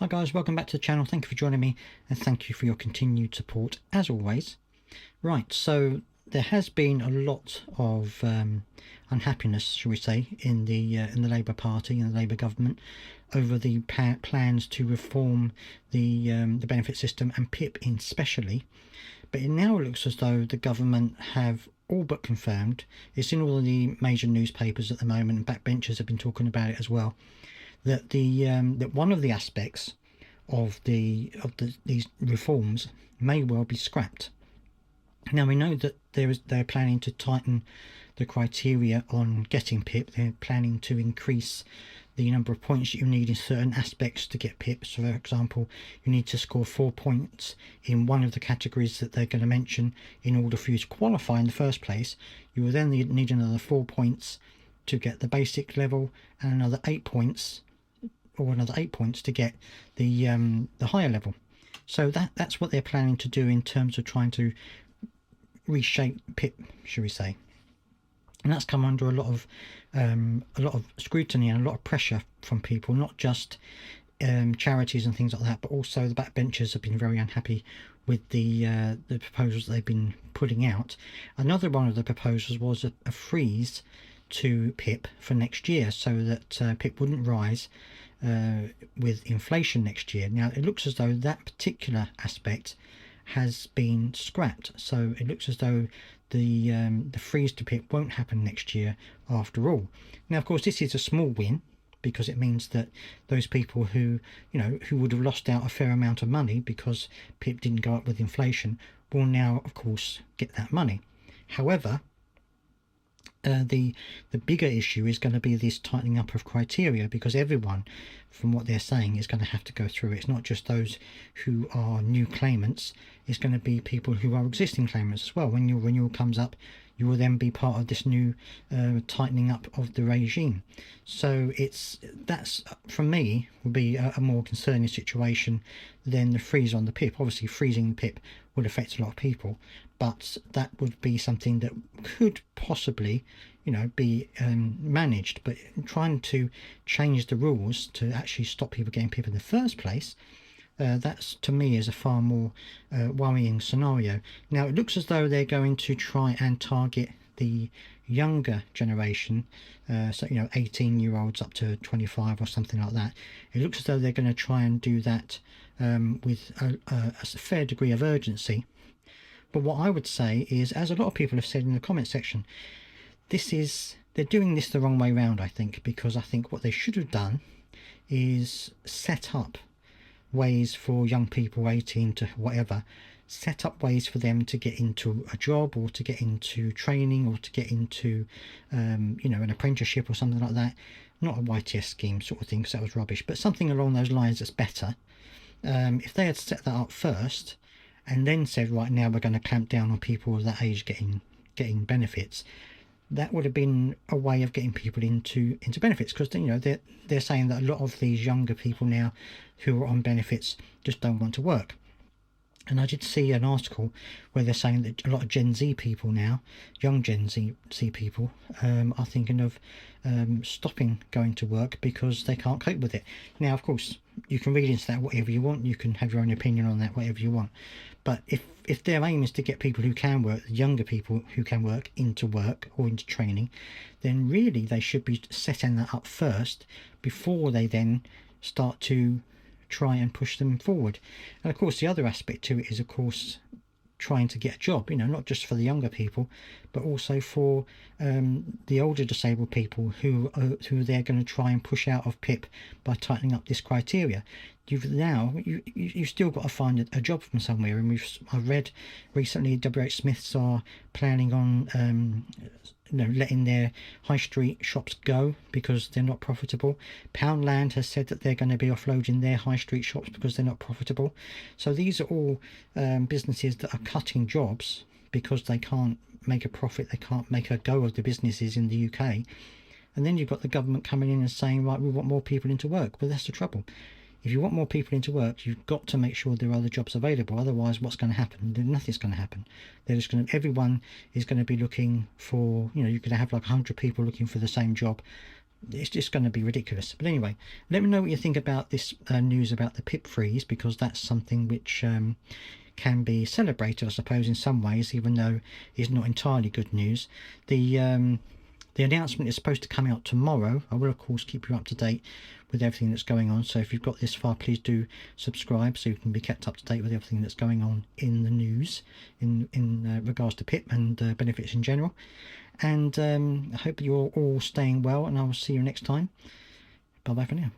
Hi guys, welcome back to the channel. Thank you for joining me and thank you for your continued support as always. Right, so there has been a lot of unhappiness, shall we say, in the Labour Party and the Labour government over the plans to reform the benefit system and PIP especially. But it now looks as though the government have all but confirmed, it's in all of the major newspapers at the moment, and backbenchers have been talking about it as well, that that one of the aspects of these reforms may well be scrapped. Now we know that they're planning to tighten the criteria on getting PIP. They're planning to increase the number of points that you need in certain aspects to get PIP. So, for example, you need to score 4 points in one of the categories that they're going to mention in order for you to qualify in the first place. You will then need another 4 points to get the basic level, and another 8 points, or another 8 points to get the higher level. So that's what they're planning to do in terms of trying to reshape PIP, should we say. And that's come under a lot of scrutiny and a lot of pressure from people, not just charities and things like that, but also the backbenchers have been very unhappy with the proposals they've been putting out. Another one of the proposals was a freeze to PIP for next year, so that PIP wouldn't rise with inflation next year. Now it looks as though that particular aspect has been scrapped, so it looks as though the freeze to PIP won't happen next year after all. Now of course this is a small win, because it means that those people who would have lost out a fair amount of money because PIP didn't go up with inflation will now of course get that money. However, the bigger issue is going to be this tightening up of criteria, because everyone, from what they're saying, is going to have to go through it. It's not just those who are new claimants, it's going to be people who are existing claimants as well. When your renewal comes up, you will then be part of this new tightening up of the regime. So that's for me would be a more concerning situation than the freeze on the PIP. Obviously freezing the PIP would affect a lot of people, but that would be something that could possibly be managed. But trying to change the rules to actually stop people getting PIP in the first place, that's to me is a far more worrying scenario. Now it looks as though they're going to try and target the younger generation, so 18-year-olds up to 25 or something like that. It looks as though they're going to try and do that with a fair degree of urgency. But what I would say is, as a lot of people have said in the comment section, they're doing this the wrong way around, I think, because I think what they should have done is set up ways for young people 18 to whatever, set up ways for them to get into a job, or to get into training, or to get into an apprenticeship or something like that. Not a YTS scheme sort of thing, because that was rubbish, but something along those lines that's better. If they had set that up first and then said, right, now we're going to clamp down on people of that age getting benefits, that would have been a way of getting people into benefits, because they're saying that a lot of these younger people now who are on benefits just don't want to work. And I did see an article where they're saying that a lot of Gen Z people now, young Gen Z people, are thinking of stopping going to work because they can't cope with it. Now, of course, you can read into that whatever you want. You can have your own opinion on that, whatever you want. But if their aim is to get people who can work, younger people who can work, into work or into training, then really they should be setting that up first before they then start to try and push them forward. And of course the other aspect to it is of course trying to get a job, not just for the younger people, but also for the older disabled people who they're going to try and push out of PIP by tightening up this criteria. You've still got to find a job from somewhere, and I've read recently WH Smiths are planning on letting their high street shops go because they're not profitable. Poundland has said that they're going to be offloading their high street shops because they're not profitable. So these are all businesses that are cutting jobs because they can't make a profit, they can't make a go of the businesses in the UK. And then you've got the government coming in and saying, right, we want more people into work. But that's the trouble. If you want more people into work, you've got to make sure there are other jobs available. Otherwise, what's going to happen? Nothing's going to happen. Everyone is going to be looking for, you could have like 100 people looking for the same job, it's just going to be ridiculous. But anyway, let me know what you think about this news about the PIP freeze, because that's something which can be celebrated, I suppose, in some ways, even though it's not entirely good news. The announcement is supposed to come out tomorrow. I will, of course, keep you up to date with everything that's going on. So if you've got this far, please do subscribe so you can be kept up to date with everything that's going on in the news in regards to PIP and benefits in general. And I hope you're all staying well, and I will see you next time. Bye bye for now.